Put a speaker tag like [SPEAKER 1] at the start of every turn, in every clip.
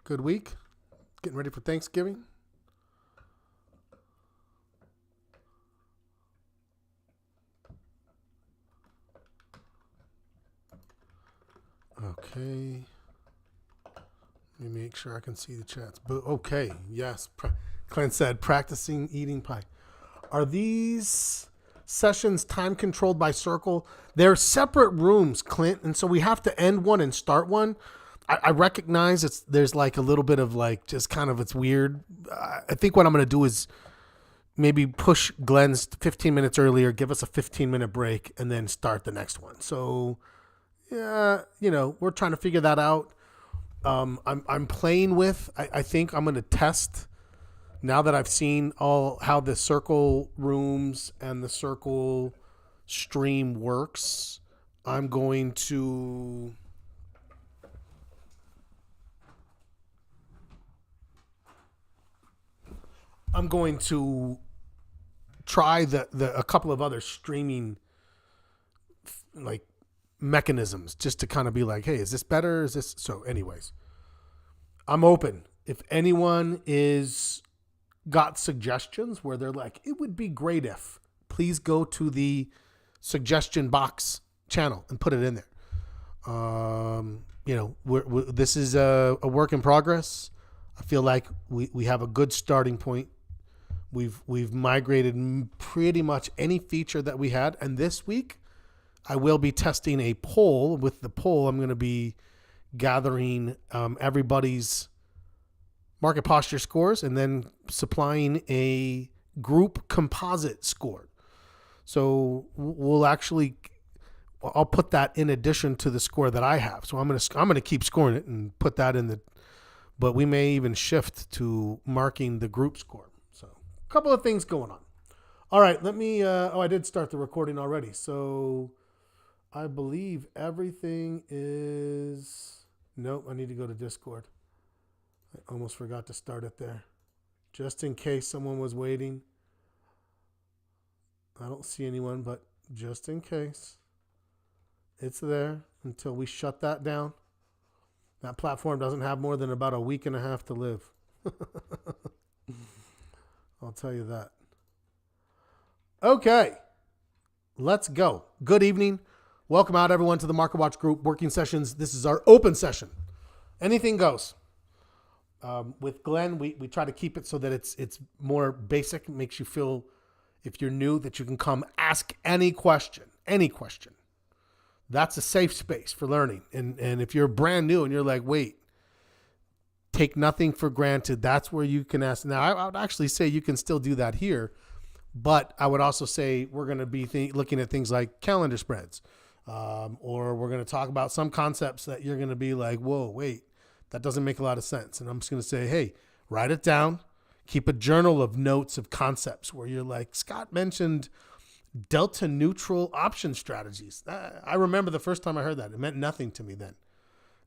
[SPEAKER 1] Good week. Getting ready for Thanksgiving. Okay. Let me make sure I can see the chats. But okay, yes. Clint said practicing eating pie. Are these sessions time controlled by Circle? They're separate rooms, Clint, and so we have to end one and start one. I recognize there's like a little bit of like just kind of it's weird. I think what I'm going to do is maybe push Glenn's 15 minutes earlier, give us a 15-minute break, and then start the next one. So, yeah, we're trying to figure that out. I'm playing with. I think I'm going to test now that I've seen how the Circle rooms and the Circle stream works. I'm going to try a couple of other streaming like mechanisms just to kind of be like, hey, is this better? Is this so? Anyways, I'm open. If anyone is got suggestions where they're like, it would be great if, please go to the suggestion box channel and put it in there. This is a work in progress. I feel like we have a good starting point. We've migrated pretty much any feature that we had, and this week I will be testing a poll. With the poll, I'm going to be gathering everybody's market posture scores and then supplying a group composite score. So I'll put that in addition to the score that I have. So I'm going to keep scoring it and put that in but we may even shift to marking the group score. So a couple of things going on. All right, let me, I did start the recording already. So I believe everything is, nope, I need to go to Discord. I almost forgot to start it there. Just in case someone was waiting. I don't see anyone, but just in case. It's there until we shut that down. That platform doesn't have more than about a week and a half to live. I'll tell you that. Okay, let's go. Good evening. Welcome out, everyone, to the Market Watch Group working sessions. This is our open session. Anything goes. With Glenn, we try to keep it so that it's more basic. It makes you feel, if you're new, that you can come ask any question. That's a safe space for learning. And if you're brand new and you're like, wait, take nothing for granted, that's where you can ask. Now, I would actually say you can still do that here, but I would also say we're going to be looking at things like calendar spreads, or we're going to talk about some concepts that you're going to be like, whoa, wait, that doesn't make a lot of sense. And I'm just going to say, hey, write it down. Keep a journal of notes of concepts where you're like, Scott mentioned delta neutral option strategies. I remember the first time I heard that. It meant nothing to me then.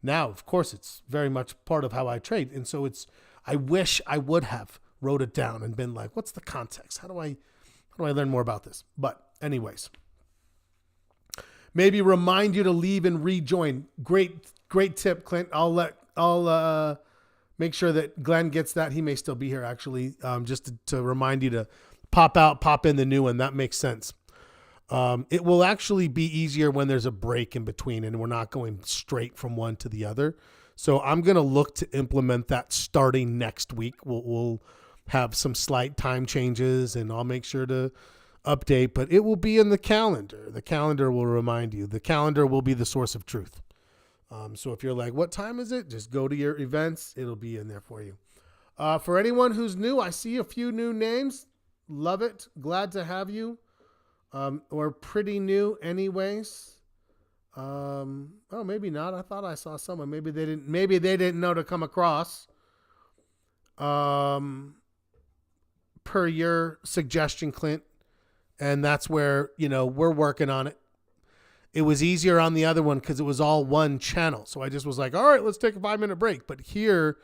[SPEAKER 1] Now, of course, it's very much part of how I trade. And so I wish I would have wrote it down and been like, what's the context? How do I learn more about this? But anyways, maybe remind you to leave and rejoin. Great tip, Clint. I'll make sure that Glenn gets that. He may still be here, actually, just to remind you to pop out, pop in the new one. That makes sense. It will actually be easier when there's a break in between and we're not going straight from one to the other. So I'm going to look to implement that starting next week. We'll have some slight time changes and I'll make sure to update, but it will be in the calendar. The calendar will remind you. The calendar will be the source of truth. So if you're like, what time is it? Just go to your events. It'll be in there for you. For anyone who's new, I see a few new names. Love it. Glad to have you. Or pretty new anyways. Maybe not. I thought I saw someone. Maybe they didn't know to come across. Per your suggestion, Clint. And that's where, we're working on it. It was easier on the other one because it was all one channel. So I just was like, all right, let's take a 5-minute break. But here,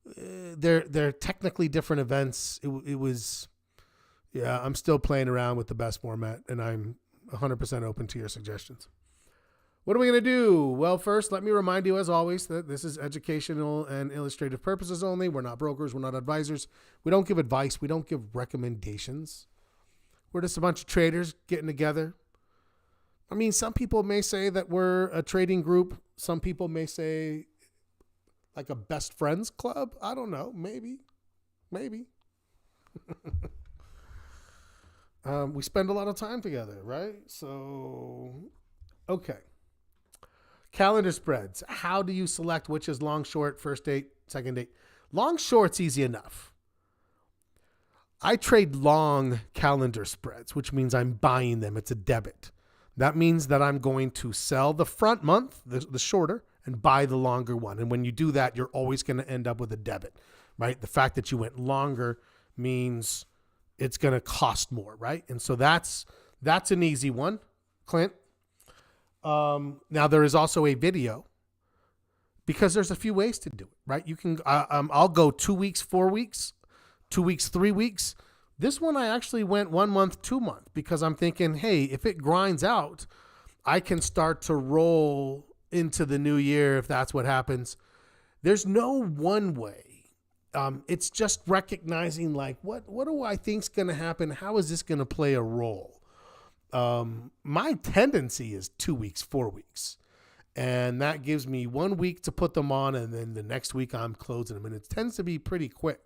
[SPEAKER 1] they're technically different events. It was, I'm still playing around with the best format, and I'm 100% open to your suggestions. What are we going to do? Well, first, let me remind you, as always, that this is educational and illustrative purposes only. We're not brokers. We're not advisors. We don't give advice. We don't give recommendations. We're just a bunch of traders getting together. I mean, some people may say that we're a trading group. Some people may say like a best friends club. I don't know. Maybe. We spend a lot of time together, right? So, okay. Calendar spreads. How do you select which is long, short, first date, second date? Long, short's easy enough. I trade long calendar spreads, which means I'm buying them. It's a debit. That means that I'm going to sell the front month, the shorter, and buy the longer one. And when you do that, you're always going to end up with a debit, right? The fact that you went longer means it's going to cost more, right? And so that's an easy one, Clint. Now there is also a video because there's a few ways to do it, right? You can, I'll go 2 weeks, 4 weeks, 2 weeks, 3 weeks. This one I actually went 1 month, 2 months because I'm thinking, hey, if it grinds out, I can start to roll into the new year if that's what happens. There's no one way. It's just recognizing like, what do I think's going to happen? How is this going to play a role? My tendency is 2 weeks, 4 weeks. And that gives me 1 week to put them on. And then the next week I'm closing them. And it tends to be pretty quick.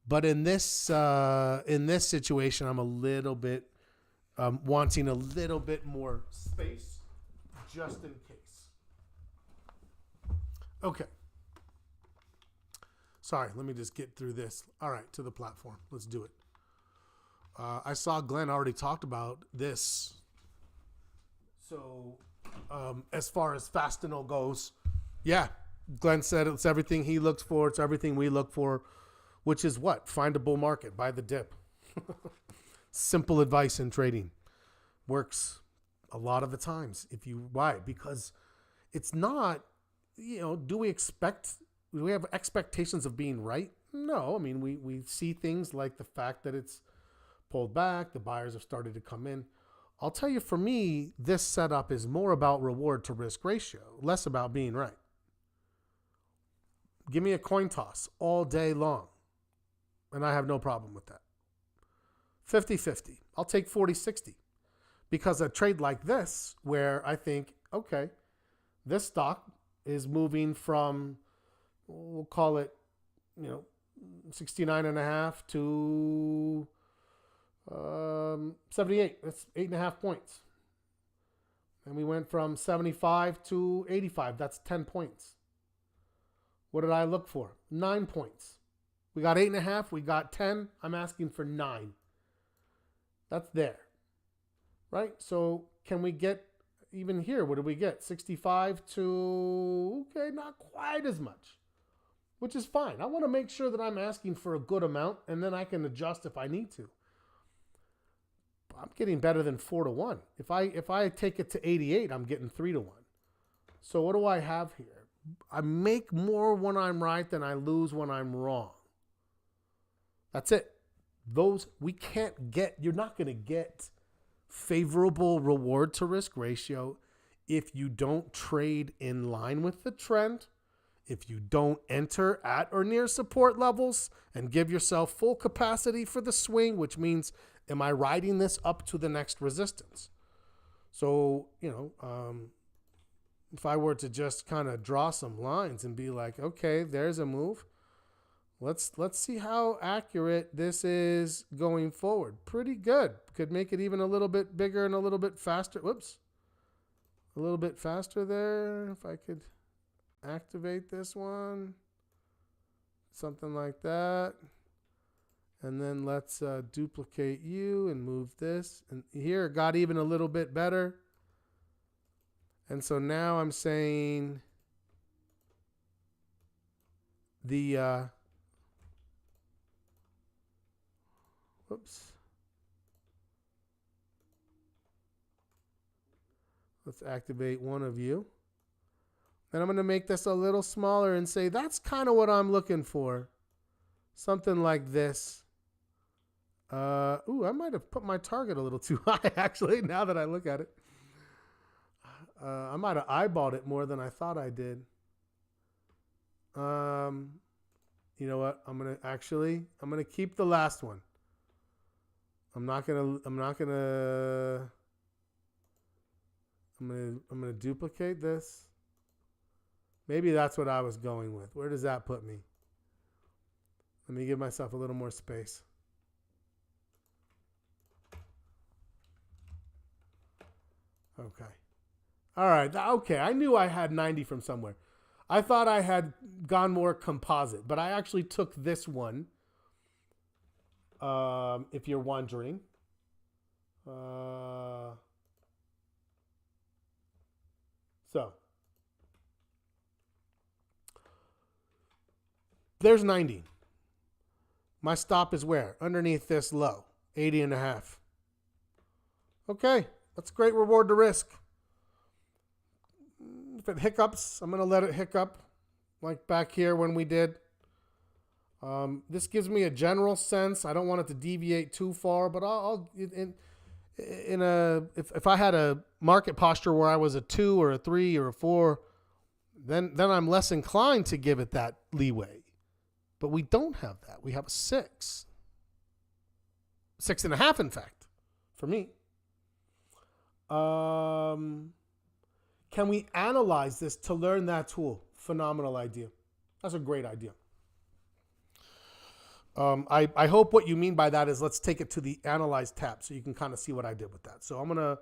[SPEAKER 1] But in this situation, I'm a little bit wanting a little bit more space just in case. Okay. Sorry, let me just get through this. All right, to the platform. Let's do it. I saw Glenn already talked about this. So as far as Fastenal goes, yeah, Glenn said it's everything he looks for. It's everything we look for, which is what? Find a bull market, buy the dip. Simple advice in trading. Works a lot of the times. Why? Because it's not, do we have expectations of being right? No. I mean, we see things like the fact that it's pulled back, the buyers have started to come in. I'll tell you, for me, this setup is more about reward to risk ratio, less about being right. Give me a coin toss all day long, and I have no problem with that. 50-50. I'll take 40-60 because a trade like this, where I think, okay, this stock is moving from, we'll call it, 69.5 to 78. That's 8.5 points. And we went from 75 to 85. That's 10 points. What did I look for? 9 points. We got 8.5. We got 10. I'm asking for 9. That's there. Right? So can we get even here? What did we get? 65 to, okay, not quite as much, which is fine. I want to make sure that I'm asking for a good amount and then I can adjust if I need to. I'm getting better than 4-1. If I take it to 88, I'm getting 3-1. So what do I have here? I make more when I'm right than I lose when I'm wrong. That's it. You're not going to get favorable reward to risk ratio if you don't trade in line with the trend, if you don't enter at or near support levels and give yourself full capacity for the swing, which means, am I riding this up to the next resistance? So, if I were to just kind of draw some lines and be like, okay, there's a move. Let's see how accurate this is going forward. Pretty good. Could make it even a little bit bigger and a little bit faster. Whoops. A little bit faster there. If I could activate this one. Something like that. And then let's duplicate you and move this. And here it got even a little bit better. And so now I'm saying whoops. Let's activate one of you. And I'm going to make this a little smaller and say that's kind of what I'm looking for. Something like this. I might have put my target a little too high, actually, now that I look at it. I might have eyeballed it more than I thought I did. You know what? I'm gonna keep the last one. I'm gonna duplicate this. Maybe that's what I was going with. Where does that put me? Let me give myself a little more space. Okay. All right. Okay. I knew I had 90 from somewhere. I thought I had gone more composite, but I actually took this one. If you're wondering. So there's 90. My stop is where? Underneath this low, 80 and a half. Okay, that's a great reward to risk. If it hiccups, I'm going to let it hiccup like back here when we did. This gives me a general sense. I don't want it to deviate too far, but if I had a market posture where I was a 2 or a 3 or a 4, then I'm less inclined to give it that leeway. But we don't have that. We have a 6. 6.5, in fact, for me. Can we analyze this to learn that tool? Phenomenal idea. That's a great idea. I hope what you mean by that is let's take it to the Analyze tab so you can kind of see what I did with that. So I'm going to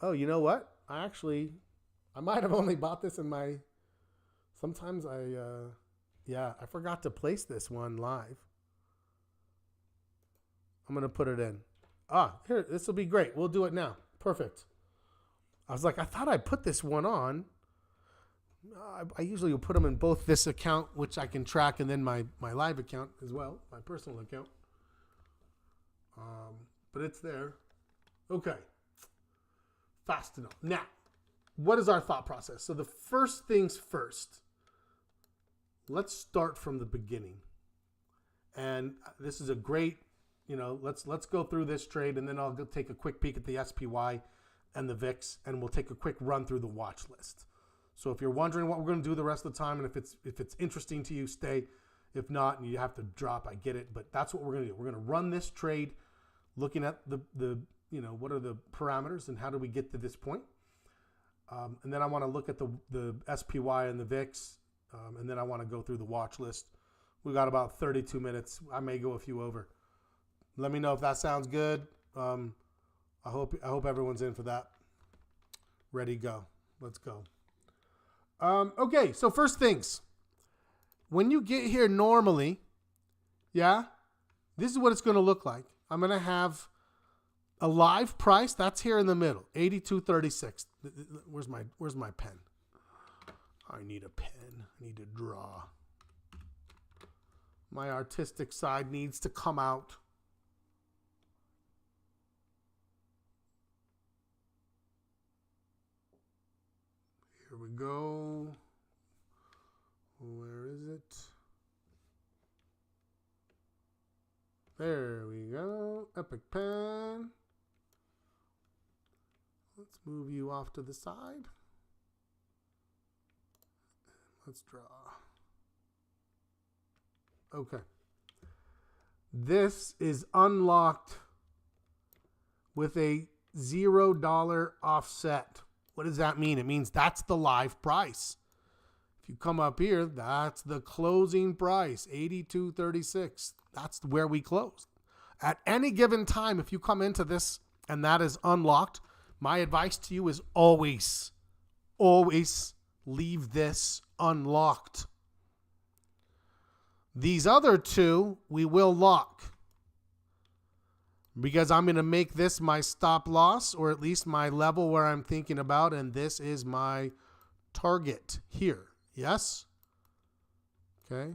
[SPEAKER 1] oh, you know what? I might have only bought this in my, sometimes I forgot to place this one live. I'm going to put it in. Here, this will be great. We'll do it now. Perfect. I was like, I thought I put this one on. I usually will put them in both this account, which I can track, and then my live account as well, my personal account. But it's there. Okay. Fast enough. Now, what is our thought process? So the first things first, let's start from the beginning. And this is a great, let's go through this trade, and then I'll go take a quick peek at the SPY and the VIX, and we'll take a quick run through the watch list. So if you're wondering what we're going to do the rest of the time, and if it's interesting to you, stay. If not, and you have to drop, I get it. But that's what we're going to do. We're going to run this trade, looking at the what are the parameters and how do we get to this point. And then I want to look at the SPY and the VIX, and then I want to go through the watch list. We got about 32 minutes. I may go a few over. Let me know if that sounds good. I hope everyone's in for that. Ready, go. Let's go. Okay, so first things. When you get here normally, this is what it's going to look like. I'm going to have a live price. That's here in the middle, 82.36. Where's my pen? I need a pen. I need to draw. My artistic side needs to come out. Here we go. Where is it? There we go. Epic pen. Let's move you off to the side. Let's draw. Okay. This is unlocked with a $0 offset. What does that mean? It means that's the live price. If you come up here, that's the closing price, 82.36. That's where we closed. At any given time, if you come into this and that is unlocked, my advice to you is always leave this unlocked. These other two, we will lock. Because I'm going to make this my stop loss, or at least my level where I'm thinking about, and this is my target here. Yes? Okay.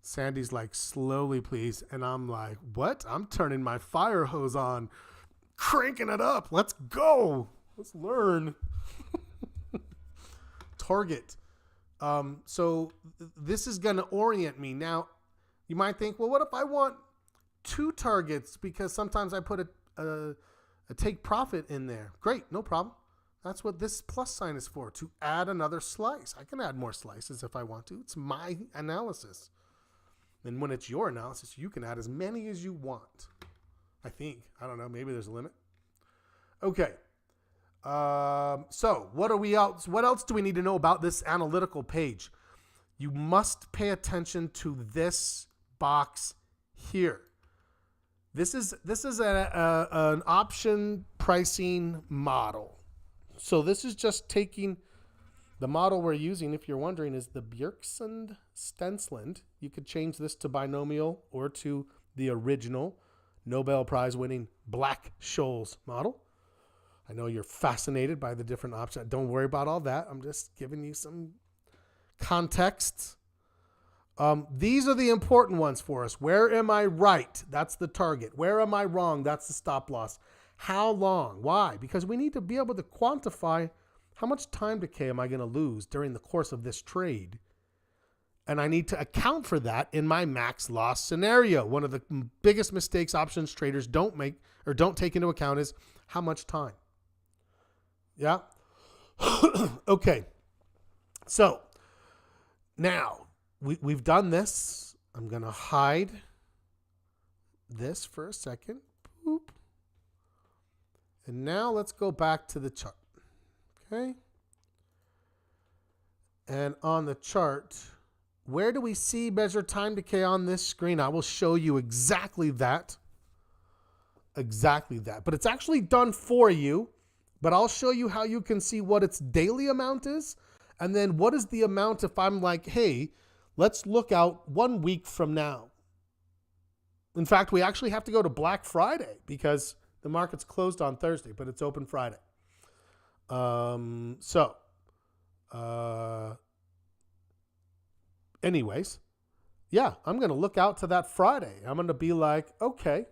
[SPEAKER 1] Sandy's like, slowly, please. And I'm like, what? I'm turning my fire hose on, cranking it up. Let's go. Let's learn. Target. So this is going to orient me. Now, you might think, well, what if I want 2 targets because sometimes I put a take profit in there. Great, no problem. That's what this plus sign is for, to add another slice. I can add more slices if I want to. It's my analysis. And when it's your analysis, you can add as many as you want. I think. I don't know. Maybe there's a limit. Okay. So what else do we need to know about this analytical page? You must pay attention to this box here. This is an option pricing model. So this is just taking the model we're using, if you're wondering, is the Bjerkstrand-Stensland. You could change this to binomial or to the original Nobel Prize winning Black-Scholes model. I know you're fascinated by the different options. Don't worry about all that. I'm just giving you some context. These are the important ones for us. Where am I right? That's the target. Where am I wrong? That's the stop loss. How long? Why? Because we need to be able to quantify how much time decay am I going to lose during the course of this trade. And I need to account for that in my max loss scenario. One of the biggest mistakes options traders don't make or don't take into account is how much time. Yeah? Okay. So now we've done this. I'm going to hide this for a second. Boop. And now let's go back to the chart. Okay. And on the chart, where do we see measure time decay on this screen? I will show you exactly that. Exactly that. But it's actually done for you. But I'll show you how you can see what its daily amount is. And then what is the amount if I'm like, hey, let's look out 1 week from now. In fact, we actually have to go to Black Friday because the market's closed on Thursday, but it's open Friday. Anyways, yeah, I'm going to look out to that Friday. I'm going to be like, okay,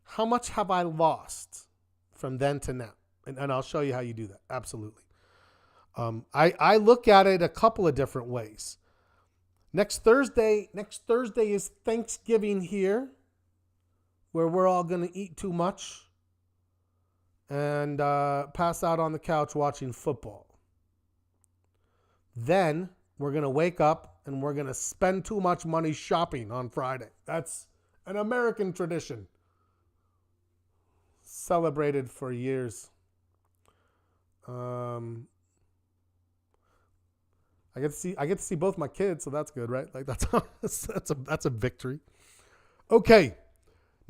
[SPEAKER 1] how much have I lost from then to now? And I'll show you how you do that. Absolutely. I look at it a couple of different ways. Next Thursday is Thanksgiving here, where we're all going to eat too much and pass out on the couch watching football. Then we're going to wake up and we're going to spend too much money shopping on Friday. That's an American tradition, celebrated for years. I get to see both my kids, so that's good, right? Like that's a victory. Okay.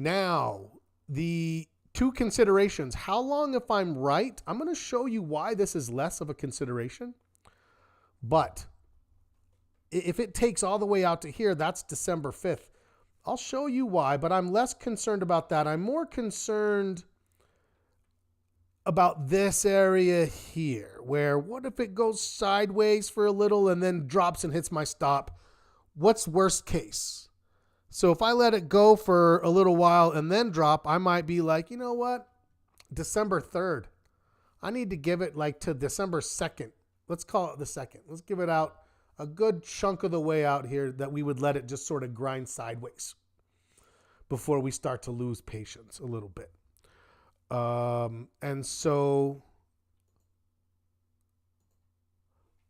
[SPEAKER 1] Now, the 2 considerations. How long if I'm right? I'm going to show you why this is less of a consideration. But if it takes all the way out to here, that's December 5th. I'll show you why, but I'm less concerned about that. I'm more concerned about this area here, where what if it goes sideways for a little and then drops and hits my stop? What's worst case? So if I let it go for a little while and then drop, I might be like, you know what? December 3rd. I need to give it like to December 2nd. Let's call it the 2nd. Let's give it out a good chunk of the way out here that we would let it just sort of grind sideways before we start to lose patience a little bit. And so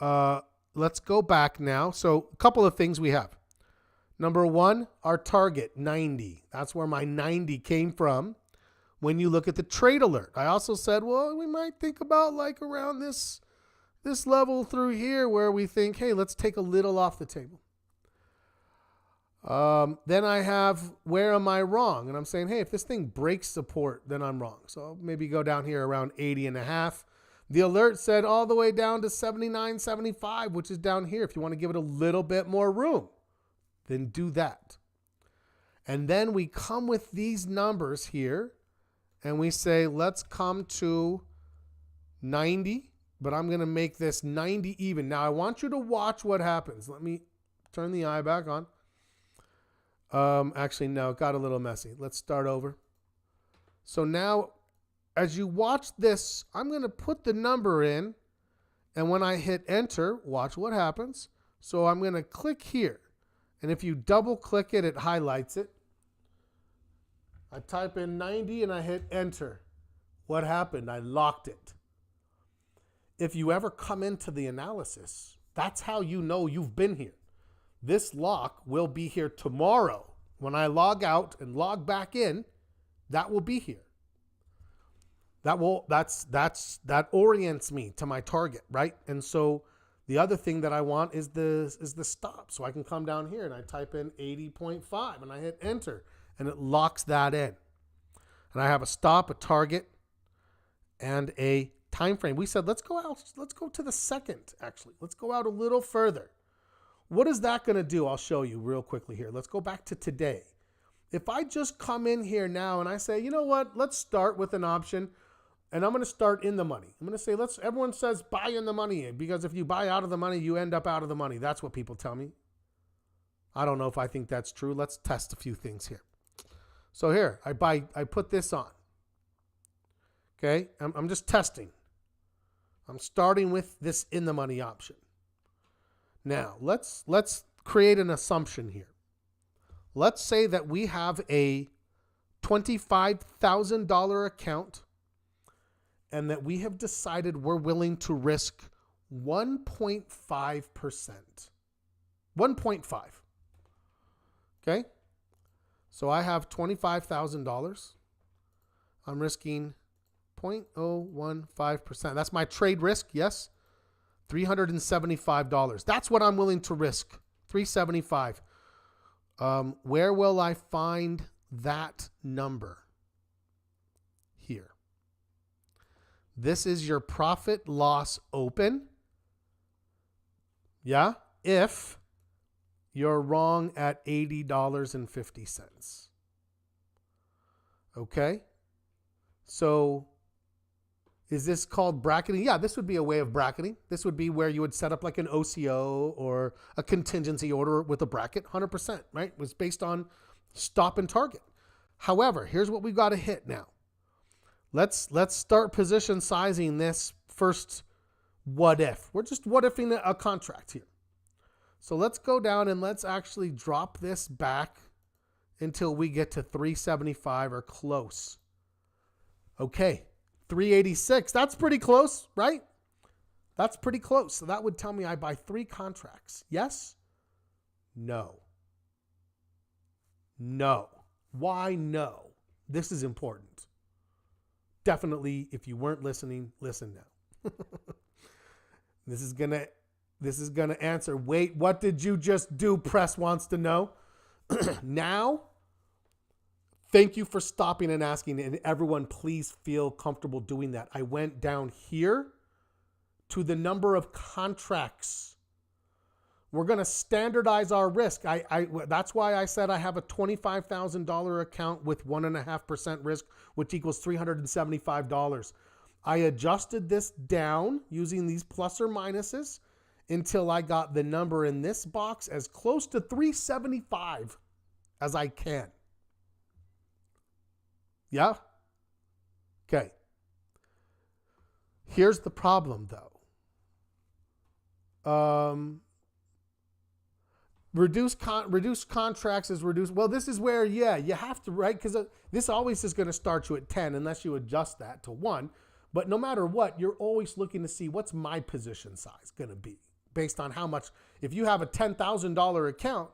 [SPEAKER 1] let's go back now. So a couple of things we have. Number 1, our target, 90. That's where my 90 came from when you look at the trade alert. I also said, well, we might think about like around this level through here where we think, hey, let's take a little off the table. Then I have, where am I wrong? And I'm saying, hey, if this thing breaks support, then I'm wrong. So I'll maybe go down here around 80.5. The alert said all the way down to 79.75, which is down here. If you want to give it a little bit more room, then do that. And then we come with these numbers here and we say, let's come to 90, but I'm going to make this 90 even. Now I want you to watch what happens. Let me turn the eye back on. Actually, no, it got a little messy. Let's start over. So now, as you watch this, I'm going to put the number in, and when I hit enter, watch what happens. So I'm going to click here, and if you double click it, it highlights it. I type in 90 and I hit enter. What happened? I locked it. If you ever come into the analysis, that's how you know you've been here. This lock will be here tomorrow. When I log out and log back in, that will be here. That orients me to my target, right? And so the other thing that I want is the stop. So I can come down here and I type in 80.5 and I hit enter and it locks that in. And I have a stop, a target, and a time frame. We said let's go to the second actually. Let's go out a little further. What is that going to do? I'll show you real quickly here. Let's go back to today. If I just come in here now and I say, you know what, let's start with an option and I'm going to start in the money. I'm going to say, everyone says buy in the money because if you buy out of the money, you end up out of the money. That's what people tell me. I don't know if I think that's true. Let's test a few things here. So here, I put this on. Okay, I'm just testing. I'm starting with this in the money option. Now, let's create an assumption here. Let's say that we have a $25,000 account and that we have decided we're willing to risk 1.5%. 1.5. Okay? So I have $25,000. I'm risking 0.015%. That's my trade risk, yes? $375. That's what I'm willing to risk. $375. Where will I find that number? Here. This is your profit loss open. Yeah? If you're wrong at $80.50. Okay? So is this called bracketing? Yeah, this would be a way of bracketing. This would be where you would set up like an OCO or a contingency order with a bracket, 100%, right? It was based on stop and target. However, here's what we've got to hit now. Let's start position sizing this first what if. We're just what ifing a contract here. So let's go down and let's actually drop this back until we get to 375 or close. Okay. 386. That's pretty close, right? That's pretty close. So that would tell me I buy 3 contracts. Yes? No. No. Why no? This is important. Definitely, if you weren't listening, listen now. This is gonna answer. Wait, what did you just do? Press wants to know. Now, thank you for stopping and asking, and everyone please feel comfortable doing that. I went down here to the number of contracts. We're going to standardize our risk. That's why I said I have a $25,000 account with 1.5% risk, which equals $375. I adjusted this down using these plus or minuses until I got the number in this box as close to 375 as I can. Yeah? Okay. Here's the problem, though. Reduce contracts is reduced. Well, this is where, you have to, right? Because this always is going to start you at 10 unless you adjust that to 1. But no matter what, you're always looking to see what's my position size going to be based on how much. If you have a $10,000 account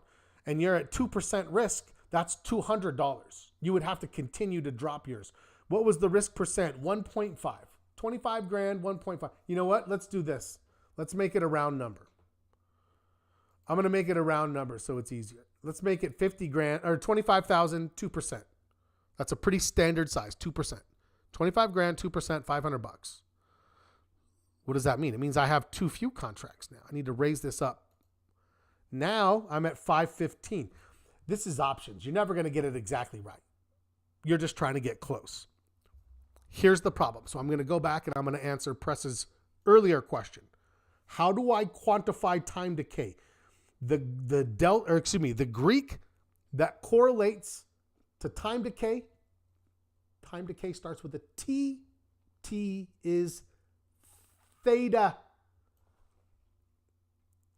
[SPEAKER 1] and you're at 2% risk, that's $200. You would have to continue to drop yours. What was the risk percent? 1.5. 25 grand, 1.5. You know what? Let's do this. Let's make it a round number. I'm going to make it a round number so it's easier. Let's make it 50 grand or 25,000, 2%. That's a pretty standard size, 2%. 25 grand, 2%, $500. What does that mean? It means I have too few contracts now. I need to raise this up. Now I'm at 515. This is options. You're never going to get it exactly right. You're just trying to get close. Here's the problem. So I'm going to go back and I'm going to answer Press's earlier question. How do I quantify time decay? The Greek that correlates to time decay starts with a T. T is theta.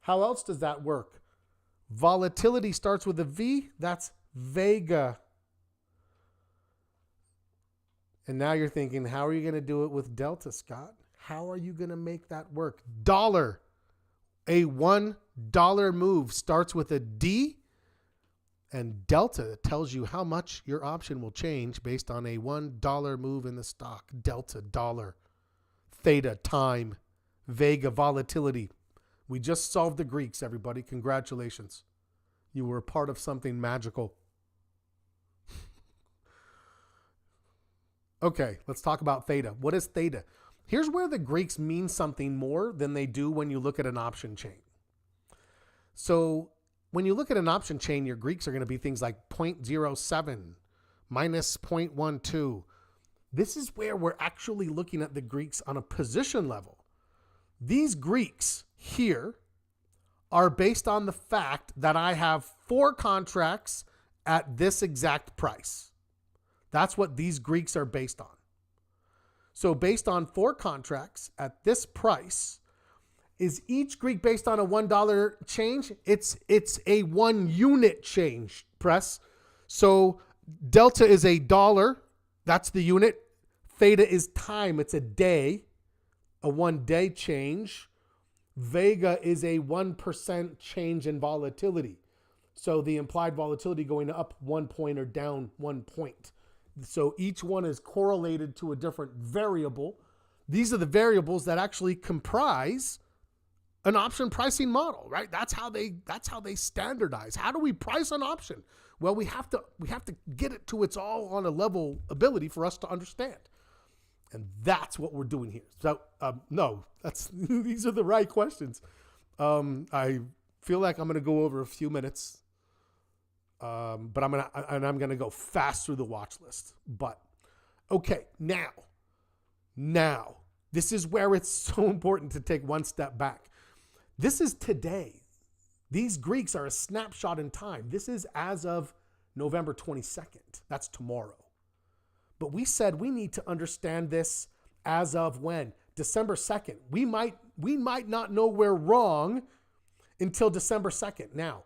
[SPEAKER 1] How else does that work? Volatility starts with a V. That's vega. And now you're thinking, how are you going to do it with delta, Scott? How are you going to make that work? Dollar. A $1 move starts with a D, and delta tells you how much your option will change based on a $1 move in the stock. Delta, dollar. Theta, time. Vega, volatility. We just solved the Greeks, everybody. Congratulations. You were a part of something magical. Okay, let's talk about theta. What is theta? Here's where the Greeks mean something more than they do when you look at an option chain. So when you look at an option chain, your Greeks are going to be things like 0.07, minus 0.12. This is where we're actually looking at the Greeks on a position level. These Greeks here are based on the fact that I have 4 contracts at this exact price. That's what these Greeks are based on. So based on 4 contracts at this price, is each Greek based on a $1 change? It's a 1 unit change, press. So delta is a dollar. That's the unit. Theta is time. It's a day, a 1 day change. Vega is a 1% change in volatility. So the implied volatility going up 1 point or down 1 point. So each one is correlated to a different variable. These are the variables that actually comprise an option pricing model, right? That's how they standardize. How do we price an option? Well, we have to get it to its all on a level ability for us to understand. And that's what we're doing here. So no, these are the right questions. I feel like I'm going to go over a few minutes. But I'm gonna go fast through the watch list. But okay, now this is where it's so important to take one step back. This is today. These Greeks are a snapshot in time. This is as of November 22nd. That's tomorrow. But we said we need to understand this as of when? December 2nd. We might not know we're wrong until December 2nd. Now,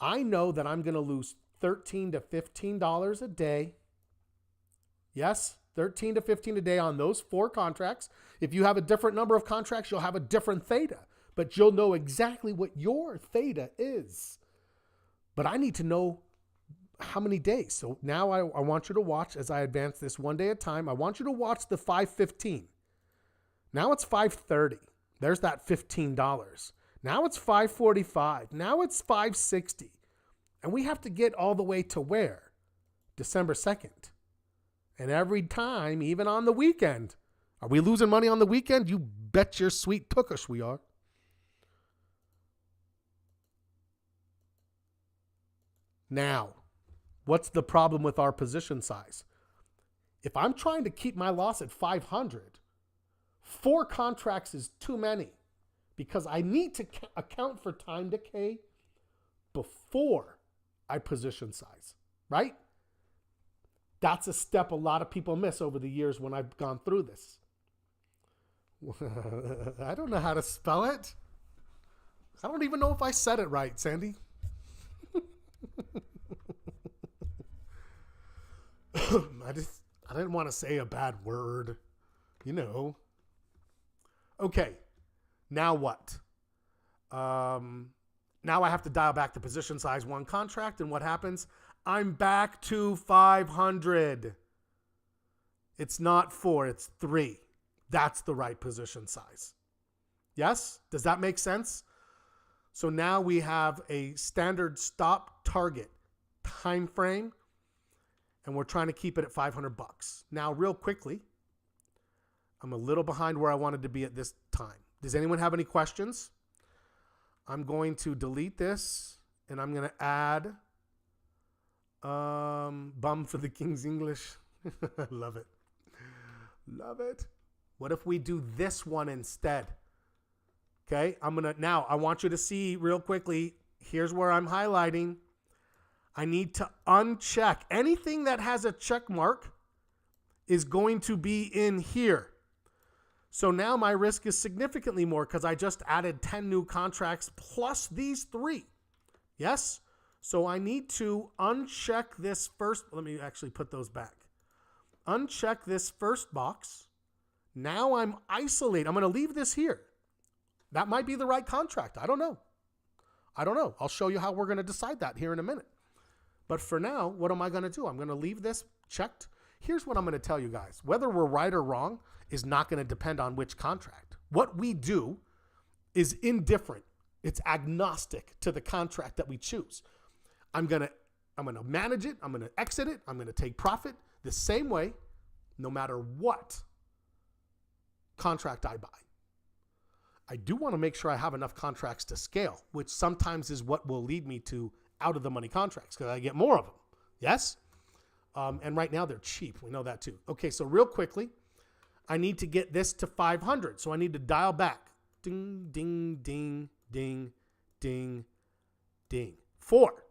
[SPEAKER 1] I know that I'm going to lose $13 to $15 a day. Yes, $13 to $15 a day on those 4 contracts. If you have a different number of contracts, you'll have a different theta, but you'll know exactly what your theta is. But I need to know how many days. So now I want you to watch as I advance this 1 day at a time. I want you to watch the 5:15. Now it's 5:30. There's that $15. Now it's 5:45. Now it's 5:60. And we have to get all the way to where? December 2nd. And every time, even on the weekend. Are we losing money on the weekend? You bet your sweet tookush we are. Now, what's the problem with our position size? If I'm trying to keep my loss at 500, 4 contracts is too many. Because I need to account for time decay before I position size, right? That's a step a lot of people miss over the years when I've gone through this. I don't know how to spell it. I don't even know if I said it right, Sandy. I didn't want to say a bad word, you know. Okay. Now what? Now I have to dial back the position size 1 contract, and what happens? I'm back to 500. It's not 4, it's 3. That's the right position size. Yes? Does that make sense? So now we have a standard stop target time frame, and we're trying to keep it at $500. Now, real quickly, I'm a little behind where I wanted to be at this time. Does anyone have any questions? I'm going to delete this, and I'm going to add bum for the King's English. Love it. Love it. What if we do this one instead? Okay, now I want you to see real quickly. Here's where I'm highlighting. I need to uncheck. Anything that has a check mark is going to be in here. So now my risk is significantly more because I just added 10 new contracts plus these 3. Yes? So I need to uncheck this first. Let me actually put those back. uncheck this first box. Now I'm isolated. I'm going to leave this here. That might be the right contract. I don't know. I'll show you how we're going to decide that here in a minute. But for now, what am I going to do? I'm going to leave this checked. Here's what I'm going to tell you guys. Whether we're right or wrong is not going to depend on which contract. What we do is indifferent. It's agnostic to the contract that we choose. I'm going to manage it. I'm going to exit it. I'm going to take profit the same way, no matter what contract I buy. I do want to make sure I have enough contracts to scale, which sometimes is what will lead me to out of the money contracts because I get more of them. Yes? And right now they're cheap. We know that too. Okay, so real quickly, I need to get this to 500. So I need to dial back. Ding, ding, ding, ding, ding, ding. 4.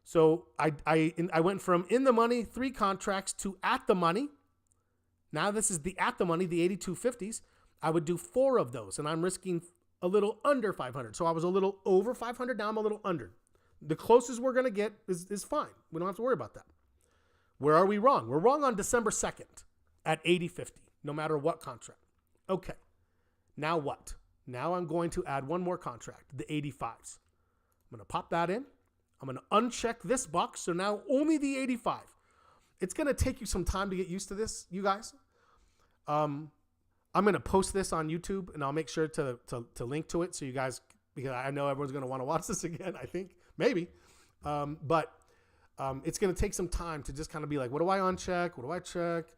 [SPEAKER 1] So I went from in the money, 3 contracts to at the money. Now this is the at the money, the 8250s. I would do 4 of those, and I'm risking a little under 500. So I was a little over 500. Now I'm a little under. The closest we're going to get is fine. We don't have to worry about that. Where are we wrong? We're wrong on December 2nd at 80.50, no matter what contract. Okay. Now what? Now I'm going to add one more contract, the 85s. I'm going to pop that in. I'm going to uncheck this box. So now only the 85. It's going to take you some time to get used to this, you guys. I'm going to post this on YouTube, and I'll make sure to link to it so you guys, because I know everyone's going to want to watch this again, I think. Maybe. But it's going to take some time to just kind of be like, what do I uncheck? What do I check?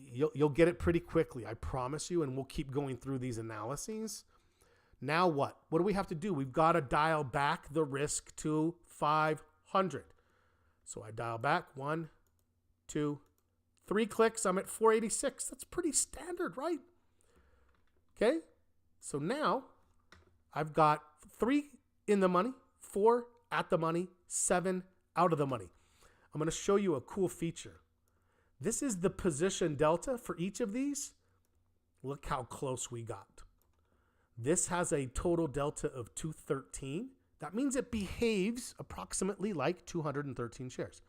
[SPEAKER 1] You'll get it pretty quickly, I promise you, and we'll keep going through these analyses. Now what? What do we have to do? We've got to dial back the risk to 500. So I dial back 1, 2, 3 clicks. I'm at 486. That's pretty standard, right? Okay. So now I've got 3 in the money, 4 at the money, 7 out of the money. I'm going to show you a cool feature. This is the position delta for each of these. Look how close we got. This has a total delta of 213. That means it behaves approximately like 213 shares.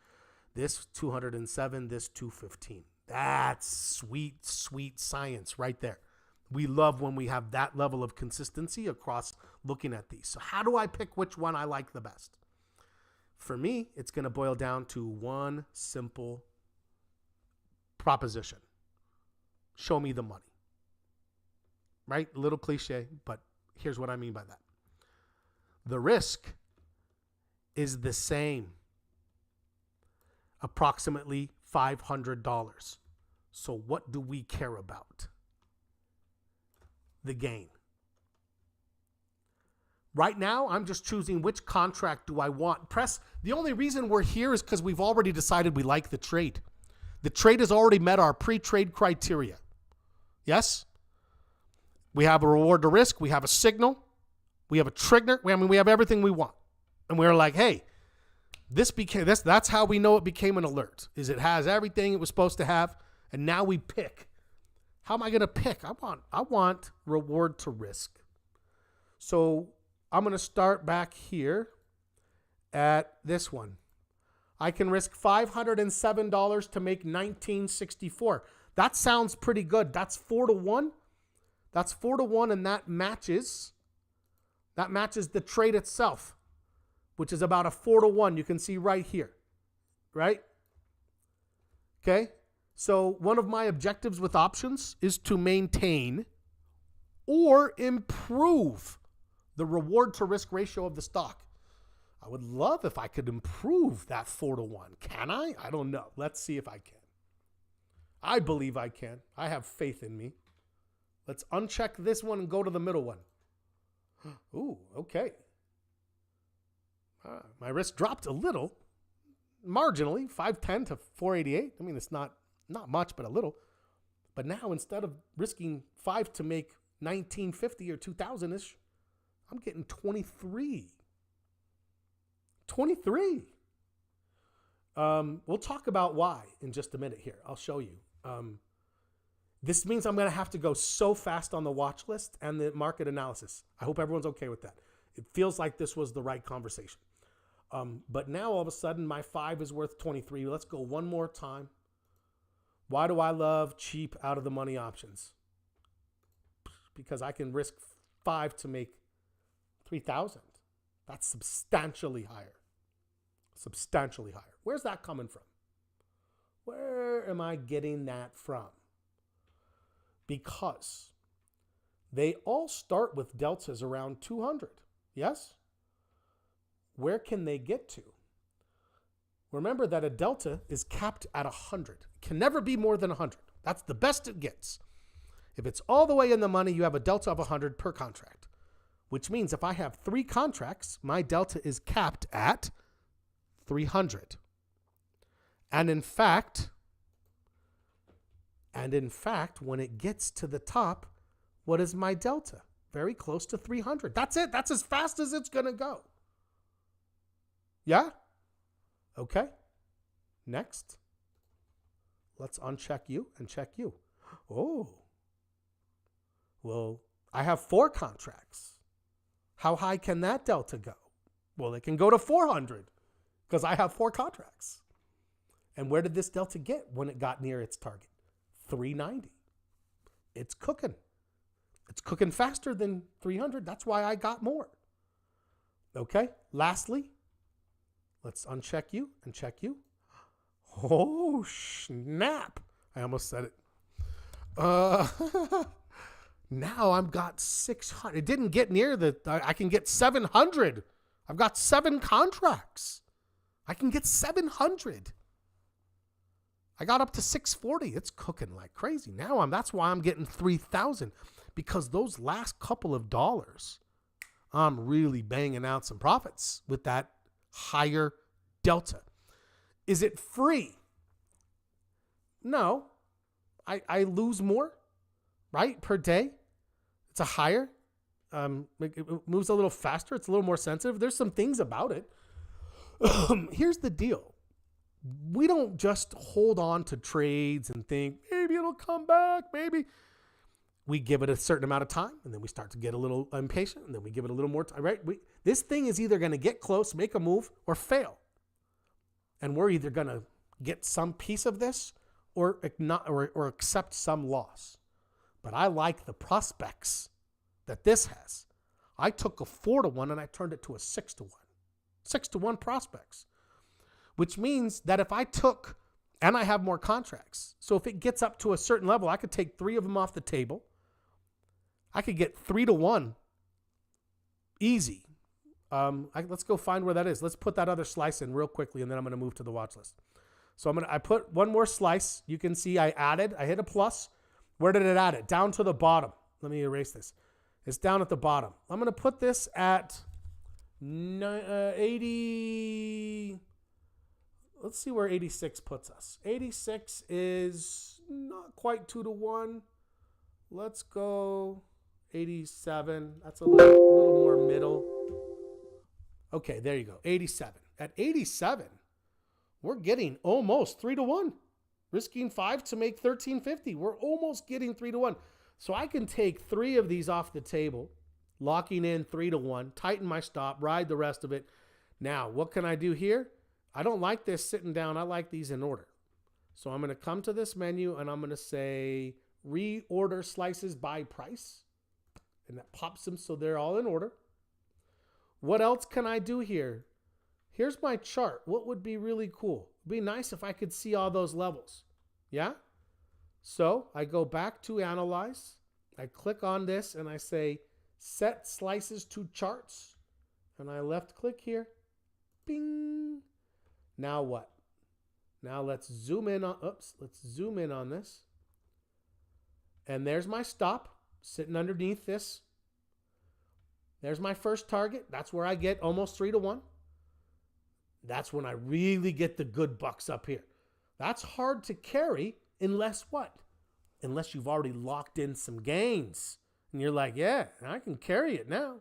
[SPEAKER 1] This 207, this 215. That's sweet, sweet science right there. We love when we have that level of consistency across looking at these. So how do I pick which one I like the best? For me, it's going to boil down to one simple proposition. Show me the money. Right? A little cliche, but here's what I mean by that. The risk is the same. Approximately $500. So what do we care about? The gain. Right now, I'm just choosing which contract do I want. The only reason we're here is because we've already decided we like the trade. The trade has already met our pre-trade criteria. Yes? We have a reward to risk. We have a signal. We have a trigger. We have everything we want. And we're like, hey, that's how we know it became an alert, is it has everything it was supposed to have. And now we pick. How am I going to pick? I want reward to risk. So I'm going to start back here at this one. I can risk $507 to make $19.64. That sounds pretty good. That's 4-1. That's 4-1, and that matches the trade itself, which is about a 4-1. You can see right here, right? Okay. So one of my objectives with options is to maintain or improve the reward to risk ratio of the stock. I would love if I could improve that 4-1. Can I? I don't know. Let's see if I can. I believe I can. I have faith in me. Let's uncheck this one and go to the middle one. Ooh, okay. My risk dropped a little, marginally, 510 to 488. I mean, it's not much, but a little. But now instead of risking 5 to make 1950 or 2000-ish, I'm getting 23. 23. We'll talk about why in just a minute here. I'll show you. This means I'm going to have to go so fast on the watch list and the market analysis. I hope everyone's okay with that. It feels like this was the right conversation. But now all of a sudden my 5 is worth 23. Let's go one more time. Why do I love cheap out of the money options? Because I can risk 5 to make 3,000. That's substantially higher. Substantially higher. Where's that coming from? Where am I getting that from? Because they all start with deltas around 200. Yes? Where can they get to? Remember that a delta is capped at 100. It can never be more than 100. That's the best it gets. If it's all the way in the money, you have a delta of 100 per contract, which means if I have 3 contracts, my delta is capped at 300. And in fact, when it gets to the top, what is my delta? Very close to 300. That's it. That's as fast as it's going to go. Yeah? Okay. Next. Let's uncheck you and check you. Oh. Well, I have 4 contracts. How high can that delta go? Well, it can go to 400 because I have 4 contracts. And where did this delta get when it got near its target? 390. It's cooking. It's cooking faster than 300. That's why I got more. Okay. Lastly, let's uncheck you and check you. Oh, snap. I almost said it. Now I've got 600. It didn't get near I can get 700. I've got 7 contracts. I can get 700. I got up to 640. It's cooking like crazy. Now that's why I'm getting 3,000, because those last couple of dollars, I'm really banging out some profits with that higher delta. Is it free? No. I lose more, right, per day. It's a higher. It moves a little faster. It's a little more sensitive. There's some things about it. Here's the deal. We don't just hold on to trades and think, maybe it'll come back, maybe. We give it a certain amount of time, and then we start to get a little impatient, and then we give it a little more time, right? This thing is either going to get close, make a move, or fail. And we're either going to get some piece of this or accept some loss. But I like the prospects that this has. I took a 4-to-1 and I turned it to a 6-to-1. 6-to-1 prospects. Which means that if I took, and I have more contracts, so if it gets up to a certain level, I could take 3 of them off the table. I could get 3-to-1 easy. Let's go find where that is. Let's put that other slice in real quickly, and then I'm going to move to the watch list. So I put one more slice. You can see I hit a plus. Where did it add it? Down to the bottom. Let me erase this. It's down at the bottom. I'm going to put this at 80. Let's see where 86 puts us. 86 is not quite 2-to-1. Let's go 87. That's a little more middle. Okay, there you go. 87. At 87, we're getting almost 3-to-1. Risking 5 to make 1350. We're almost getting 3-to-1. So I can take 3 of these off the table, locking in 3-to-1, tighten my stop, ride the rest of it. Now, what can I do here? I don't like this sitting down. I like these in order. So I'm going to come to this menu and I'm going to say reorder slices by price. And that pops them so they're all in order. What else can I do here? Here's my chart. What would be really cool? It'd be nice if I could see all those levels. Yeah? So I go back to analyze. I click on this and I say set slices to charts. And I left click here. Bing. Now what? Now let's zoom in on this. And there's my stop sitting underneath this. There's my first target. That's where I get almost 3-to-1. That's when I really get the good bucks up here. That's hard to carry unless what? Unless you've already locked in some gains. And you're like, yeah, I can carry it now.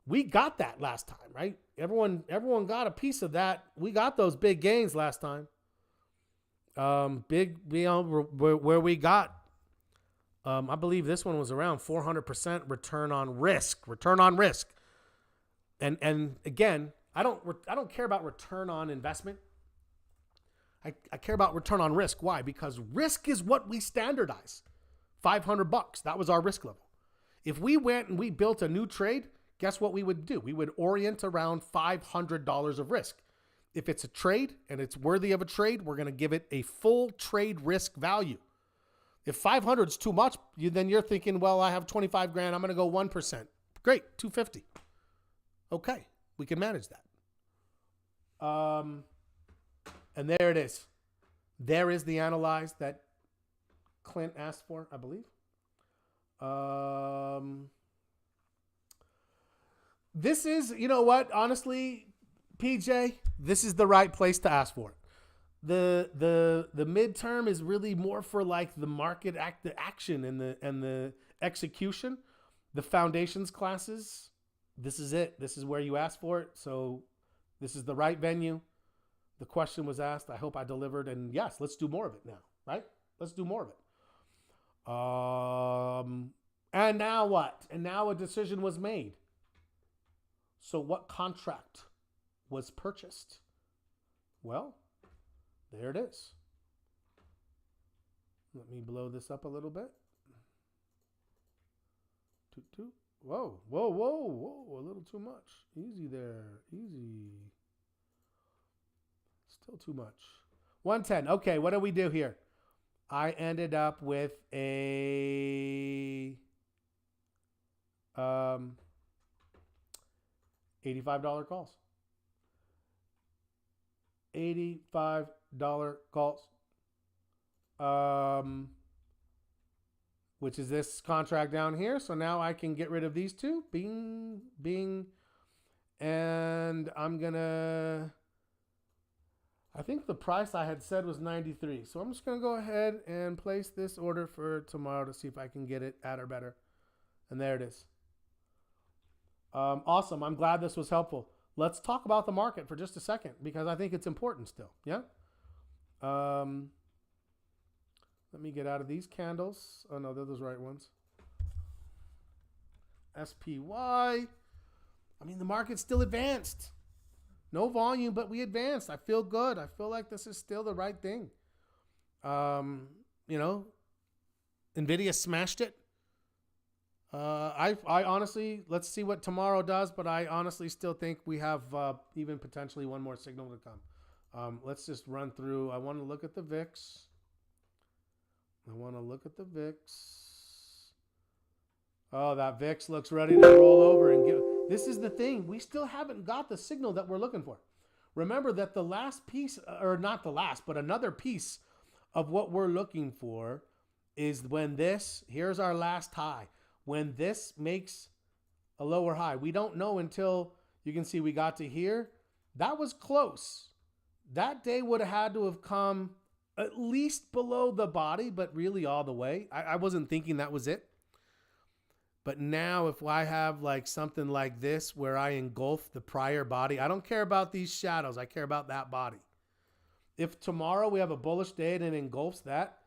[SPEAKER 1] We got that last time, right? Everyone got a piece of that. We got those big gains last time. Where we got, I believe this one was around 400% return on risk. And again, I don't care about return on investment. I care about return on risk. Why? Because risk is what we standardize. $500. That was our risk level. If we went and we built a new trade, guess what we would do? We would orient around $500 of risk. If it's a trade and it's worthy of a trade, we're going to give it a full trade risk value. If 500 is too much, then you're thinking, well, I have 25 grand. I'm going to go 1%. Great. 250. Okay. We can manage that. And there it is. There is the analyze that Clint asked for, I believe. This is, you know what? Honestly, PJ, this is the right place to ask for it. The midterm is really more for like the market the action and the execution. The foundations classes, this is it. This is where you asked for it. So this is the right venue. The question was asked. I hope I delivered. And yes, let's do more of it now, right? Let's do more of it. And now what? And now a decision was made. So what contract was purchased? Well, there it is. Let me blow this up a little bit. Whoa, whoa, whoa, whoa, a little too much. Easy there, easy. Still too much. 110. Okay, what do we do here? I ended up with a $85 calls. $85 calls. Which is this contract down here. So now I can get rid of these two. Bing, bing. And I'm gonna, I think the price I had said was 93. So I'm just gonna go ahead and place this order for tomorrow to see if I can get it at or better. And there it is. Awesome. I'm glad this was helpful. Let's talk about the market for just a second because I think it's important still. Yeah. Let me get out of these candles. Oh no, they're those right ones. SPY. I mean, the market's still advanced. No volume, but we advanced. I feel good. I feel like this is still the right thing. You know, NVIDIA smashed it. I honestly, let's see what tomorrow does, but I honestly still think we have even potentially one more signal to come. Let's just run through. I want to look at the VIX. Oh, that VIX looks ready to roll over and give. This is the thing. We still haven't got the signal that we're looking for. Remember that the last piece, or not the last, but another piece of what we're looking for is when this, here's our last high. When this makes a lower high, we don't know until you can see we got to here. That was close. That day would have had to have come at least below the body, but really all the way. I wasn't thinking that was it. But now if I have like something like this where I engulf the prior body, I don't care about these shadows. I care about that body. If tomorrow we have a bullish day and it engulfs that,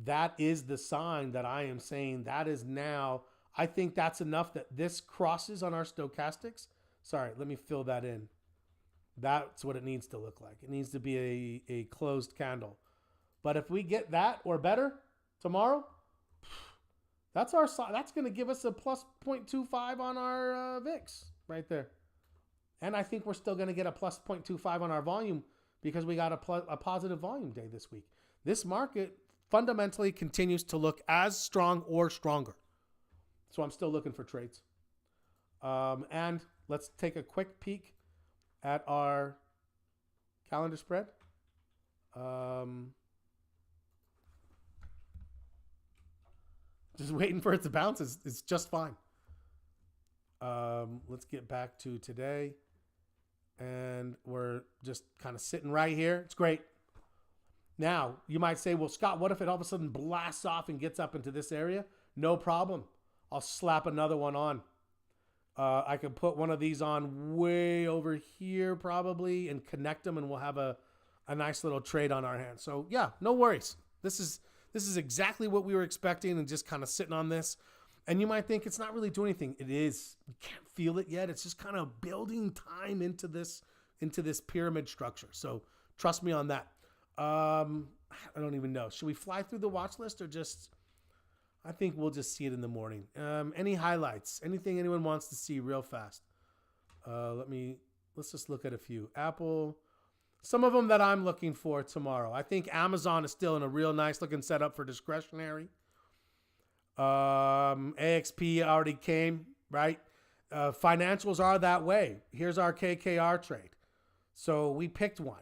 [SPEAKER 1] that is the sign that I am saying that is now, I think that's enough that this crosses on our stochastics. Sorry, let me fill that in. That's what it needs to look like. It needs to be a closed candle. But if we get that or better tomorrow, that's going to give us a plus 0.25 on our VIX right there. And I think we're still going to get a plus 0.25 on our volume because we got a positive volume day this week. This market fundamentally continues to look as strong or stronger. So I'm still looking for trades. And let's take a quick peek at our calendar spread. Just waiting for it to bounce is just fine. Let's get back to today. And we're just kind of sitting right here. It's great. Now, you might say, well, Scott, what if it all of a sudden blasts off and gets up into this area? No problem. I'll slap another one on. I can put one of these on way over here probably and connect them, and we'll have a nice little trade on our hands. So, yeah, no worries. This is exactly what we were expecting and just kind of sitting on this. And you might think it's not really doing anything. It is. You can't feel it yet. It's just kind of building time into this pyramid structure. So trust me on that. I don't even know. Should we fly through the watch list or just? I think we'll just see it in the morning. Any highlights? Anything anyone wants to see real fast? Let's just look at a few. Apple, some of them that I'm looking for tomorrow. I think Amazon is still in a real nice looking setup for discretionary. AXP already came, right? Financials are that way. Here's our KKR trade. So we picked one.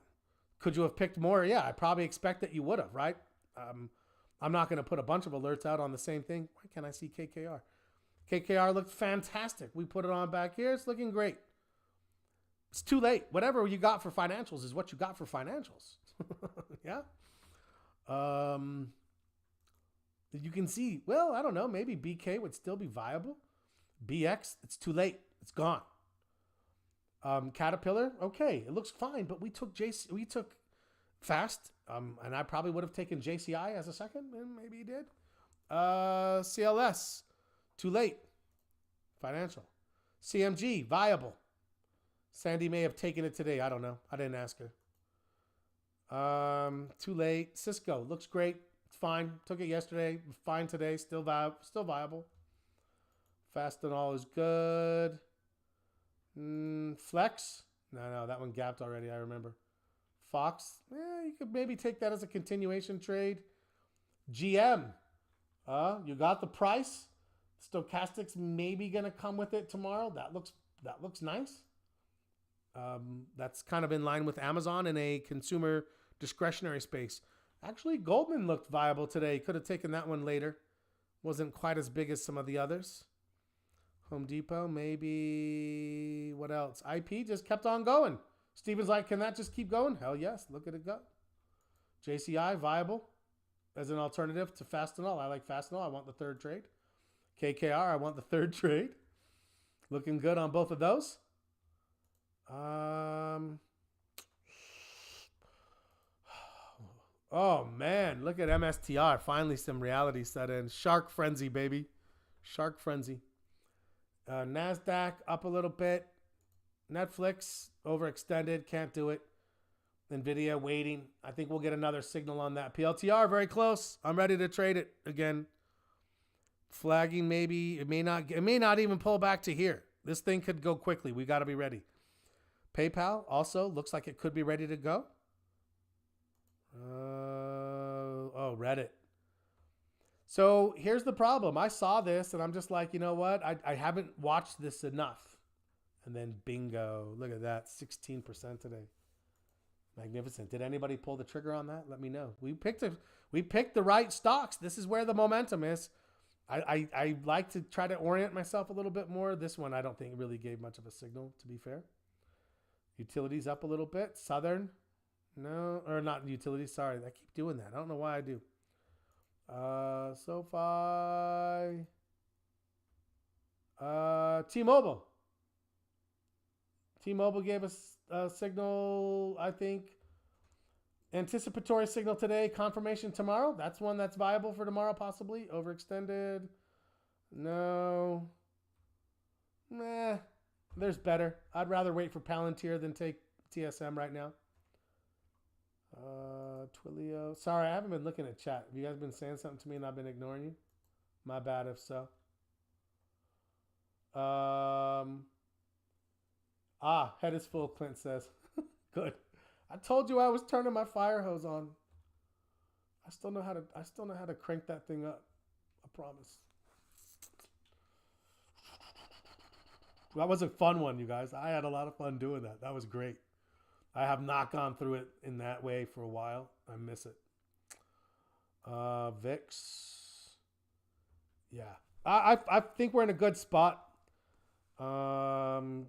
[SPEAKER 1] Could you have picked more? Yeah, I probably expect that you would have, right? I'm not going to put a bunch of alerts out on the same thing. Why can't I see KKR? KKR looked fantastic. We put it on back here. It's looking great. It's too late. Whatever you got for financials is what you got for financials. Yeah. You can see, well, I don't know, maybe BK would still be viable. BX, it's too late. It's gone. Caterpillar, okay, it looks fine, but we took Fast, and I probably would have taken JCI as a second, and maybe he did. CLS, too late. Financial. CMG, viable. Sandy may have taken it today. I don't know. I didn't ask her. Too late. Cisco, looks great. It's fine. Took it yesterday. Fine today. Still viable. Fastenal is good. Flex. No, that one gapped already. I remember. Fox. You could maybe take that as a continuation trade. GM. You got the price. Stochastics maybe gonna come with it tomorrow. That looks nice. That's kind of in line with Amazon in a consumer discretionary space. Actually, Goldman looked viable today. Could have taken that one later. Wasn't quite as big as some of the others. Home Depot, maybe. What else? IP just kept on going. Steven's like, can that just keep going? Hell yes. Look at it go. JCI, viable as an alternative to Fastenal. I like Fastenal. I want the third trade. KKR, I want the third trade. Looking good on both of those. Oh man, look at MSTR. Finally some reality set in. Shark frenzy, baby. Shark frenzy. NASDAQ up a little bit. Netflix overextended. Can't do it. NVIDIA waiting. I think we'll get another signal on that. PLTR very close. I'm ready to trade it again. Flagging maybe. It may not even pull back to here. This thing could go quickly. We got to be ready. PayPal also looks like it could be ready to go. Reddit. So here's the problem. I saw this and I'm just like, you know what? I haven't watched this enough. And then bingo. Look at that. 16% today. Magnificent. Did anybody pull the trigger on that? Let me know. We picked the right stocks. This is where the momentum is. I like to try to orient myself a little bit more. This one I don't think really gave much of a signal, to be fair. Utilities up a little bit. Southern. No, or not utilities. Sorry. I keep doing that. I don't know why I do. SoFi. T-Mobile. T-Mobile gave us a signal, I think. Anticipatory signal today, confirmation tomorrow. That's one that's viable for tomorrow, possibly. Overextended. No. Meh. There's better. I'd rather wait for Palantir than take TSM right now. Twilio. Sorry, I haven't been looking at chat. Have you guys been saying something to me and I've been ignoring you? My bad if so. Head is full, Clint says. Good. I told you I was turning my fire hose on. I still know how to crank that thing up. I promise. That was a fun one, you guys. I had a lot of fun doing that. That was great. I have not gone through it in that way for a while. I miss it. VIX. Yeah. I think we're in a good spot. VSCO.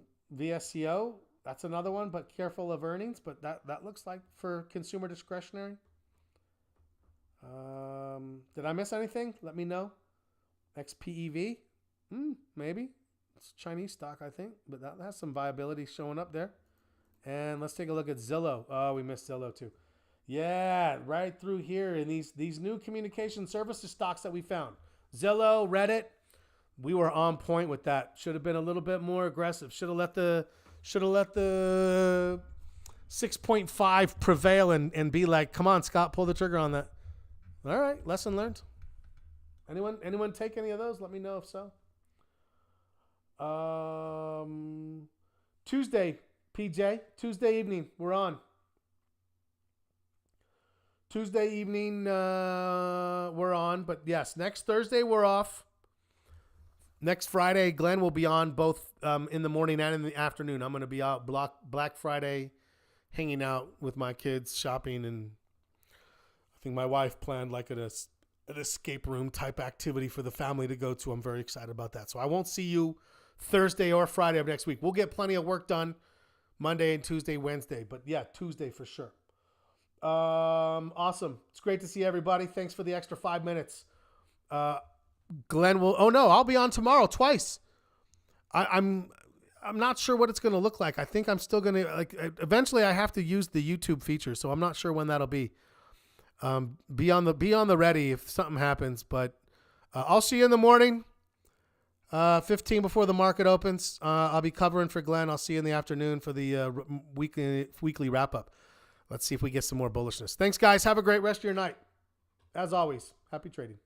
[SPEAKER 1] That's another one, but careful of earnings. But that looks like for consumer discretionary. Did I miss anything? Let me know. XPEV. Maybe. It's Chinese stock, I think. But that has some viability showing up there. And let's take a look at Zillow. Oh, we missed Zillow too. Yeah, right through here in these new communication services stocks that we found. Zillow, Reddit. We were on point with that. Should have been a little bit more aggressive. Should have let the 6.5 prevail and be like, come on, Scott, pull the trigger on that. All right, lesson learned. Anyone take any of those? Let me know if so. Tuesday, PJ. Tuesday evening, we're on. Tuesday evening, we're on. But yes, next Thursday we're off. Next Friday, Glenn will be on both in the morning and in the afternoon. I'm going to be out Black Friday, hanging out with my kids, shopping, and I think my wife planned like an escape room type activity for the family to go to. I'm very excited about that. So I won't see you Thursday or Friday of next week. We'll get plenty of work done Monday and Tuesday, Wednesday. But yeah, Tuesday for sure. Awesome. It's great to see everybody. Thanks for the extra 5 minutes. Glenn will. Oh no, I'll be on tomorrow twice. I'm not sure what it's going to look like. I think I'm still going to eventually I have to use the YouTube feature, so I'm not sure when that'll be. Be on the ready if something happens, but I'll see you in the morning. 15 before the market opens. I'll be covering for Glenn. I'll see you in the afternoon for the weekly wrap up. Let's see if we get some more bullishness. Thanks, guys. Have a great rest of your night. As always, happy trading.